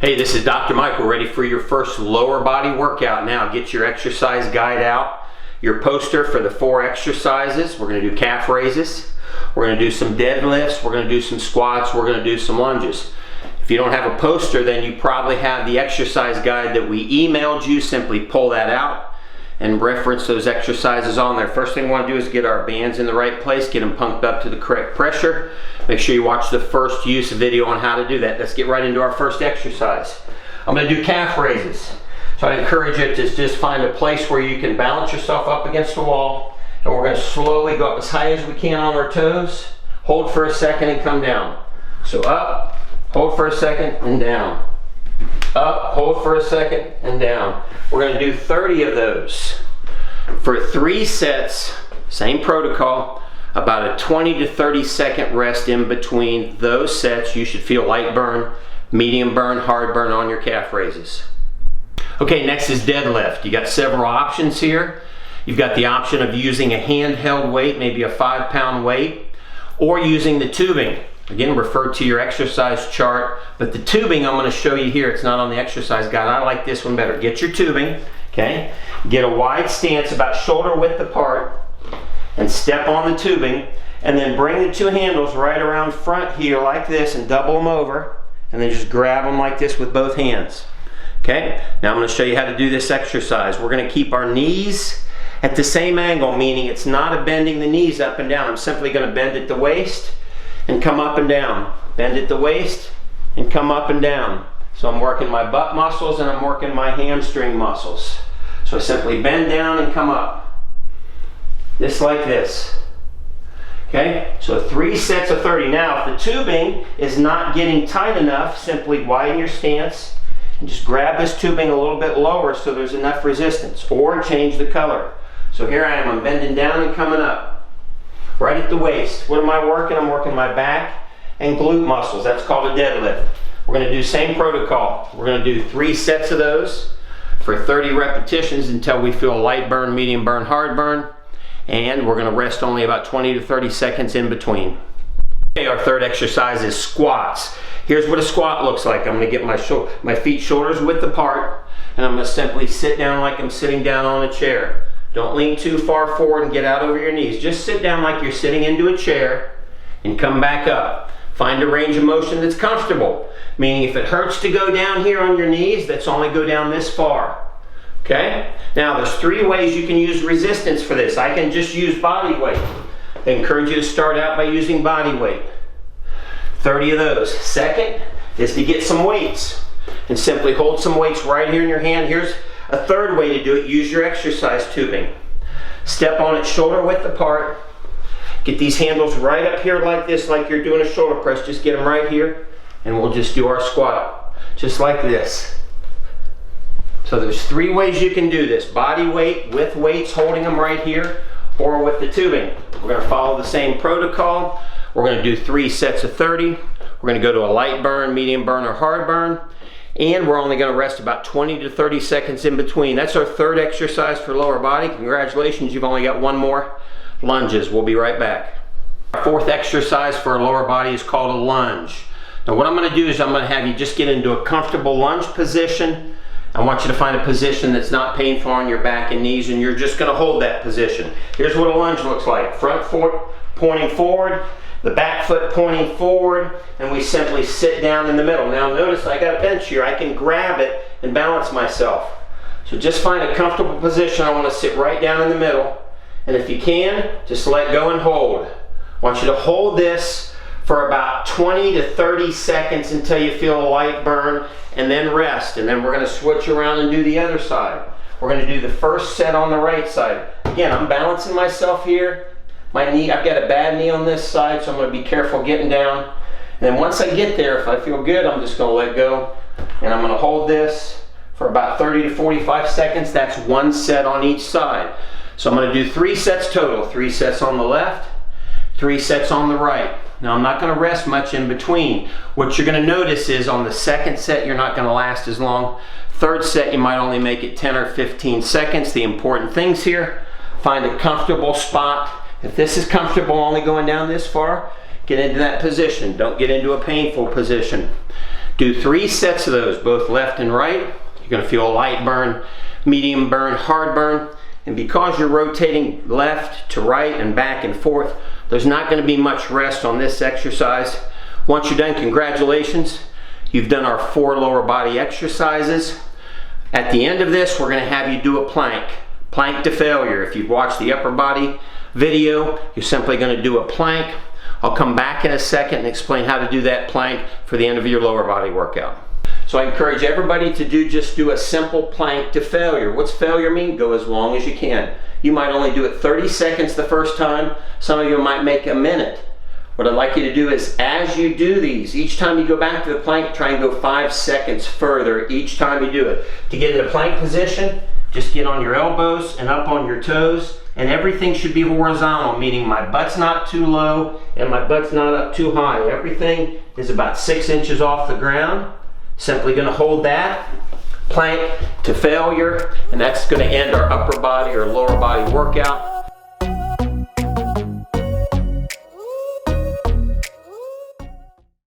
Hey, this is Dr. Mike. We're ready for your first lower body workout now. Get your exercise guide out, your poster for the 4 exercises. We're going to do calf raises. We're going to do some deadlifts. We're going to do some squats. We're going to do some lunges. If you don't have a poster, then you probably have the exercise guide that we emailed you. Simply pull that out and reference those exercises on there. First thing we want to do is get our bands in the right place, get them pumped up to the correct pressure. Make sure you watch the first use video on how to do that. Let's get right into our first exercise. I'm going to do calf raises. So I encourage you to just find a place where you can balance yourself up against the wall, and we're going to slowly go up as high as we can on our toes, hold for a second and come down. So up, hold for a second and down. Up, hold for a second and down. We're going to do 30 of those for 3 sets, same protocol, about a 20 to 30 second rest in between those sets. You should feel light burn, medium burn, hard burn on your calf raises. Okay, next is deadlift. You got several options here. You've got the option of using a handheld weight, maybe a 5-pound weight, or using the tubing. Again, refer to your exercise chart, but the tubing I'm going to show you here, it's not on the exercise guide. I like this one better. Get your tubing, okay? Get a wide stance about shoulder width apart and step on the tubing, and then bring the 2 handles right around front here like this and double them over, and then just grab them like this with both hands. Okay? Now I'm going to show you how to do this exercise. We're going to keep our knees at the same angle, meaning it's not a bending the knees up and down. I'm simply going to bend at the waist and come up and down. Bend at the waist and come up and down. So I'm working my butt muscles and I'm working my hamstring muscles. So I simply bend down and come up. Just like this. Okay, so 3 sets of 30. Now, if the tubing is not getting tight enough, simply widen your stance and just grab this tubing a little bit lower so there's enough resistance, or change the color. So here I am, I'm bending down and coming up. Right at the waist. What am I working? I'm working my back and glute muscles. That's called a deadlift. We're going to do same protocol. We're going to do 3 sets of those for 30 repetitions until we feel light burn, medium burn, hard burn. And we're going to rest only about 20 to 30 seconds in between. Okay, our third exercise is squats. Here's what a squat looks like. I'm going to get my feet shoulders width apart, and I'm going to simply sit down like I'm sitting down on a chair. Don't lean too far forward and get out over your knees. Just sit down like you're sitting into a chair and come back up. Find a range of motion that's comfortable, meaning if it hurts to go down here on your knees, that's only go down this far. Okay? Now there's 3 ways you can use resistance for this. I can just use body weight. I encourage you to start out by using body weight. 30 of those. Second is to get some weights and simply hold some weights right here in your hand. Here's a third way to do it. Use your exercise tubing. Step on it shoulder width apart. Get these handles right up here like this, like you're doing a shoulder press. Just get them right here and we'll just do our squat. Just like this. So there's 3 ways you can do this. Body weight, with weights, holding them right here, or with the tubing. We're going to follow the same protocol. We're going to do 3 sets of 30. We're going to go to a light burn, medium burn, or hard burn. And we're only going to rest about 20 to 30 seconds in between. That's our 3rd exercise for lower body. Congratulations, you've only got 1 more. Lunges. We'll be right back. Our 4th exercise for our lower body is called a lunge. Now what I'm going to do is I'm going to have you just get into a comfortable lunge position. I want you to find a position that's not painful on your back and knees, and you're just going to hold that position. Here's what a lunge looks like. Front foot pointing forward, the back foot pointing forward, and we simply sit down in the middle. Now notice I got a bench here. I can grab it and balance myself. So just find a comfortable position. I want to sit right down in the middle, and if you can, just let go and hold. I want you to hold this for about 20 to 30 seconds until you feel a light burn, and then rest. And then we're going to switch around and do the other side. We're going to do the first set on the right side. Again, I'm balancing myself here. My knee, I've got a bad knee on this side, so I'm going to be careful getting down. And then once I get there, if I feel good, I'm just going to let go. And I'm going to hold this for about 30 to 45 seconds. That's 1 set on each side. So I'm going to do 3 sets total. 3 sets on the left, 3 sets on the right. Now I'm not going to rest much in between. What you're going to notice is on the 2nd set you're not going to last as long. 3rd set you might only make it 10 or 15 seconds. The important things here, find a comfortable spot. If this is comfortable only going down this far, get into that position. Don't get into a painful position. Do 3 sets of those, both left and right. You're gonna feel a light burn, medium burn, hard burn. And because you're rotating left to right and back and forth, there's not gonna be much rest on this exercise. Once you're done, congratulations. You've done our 4 lower body exercises. At the end of this, we're gonna have you do a plank. Plank to failure. If you've watched the upper body video, you're simply gonna do a plank. I'll come back in a second and explain how to do that plank for the end of your lower body workout. So I encourage everybody to just do a simple plank to failure. What's failure mean? Go as long as you can. You might only do it 30 seconds the first time. Some of you might make a minute. What I'd like you to do is, as you do these, each time you go back to the plank, try and go 5 seconds further each time you do it. To get in a plank position, just get on your elbows and up on your toes, and everything should be horizontal, meaning my butt's not too low and my butt's not up too high. Everything is about 6 inches off the ground. Simply gonna hold that, plank to failure, and that's gonna end our upper body or lower body workout.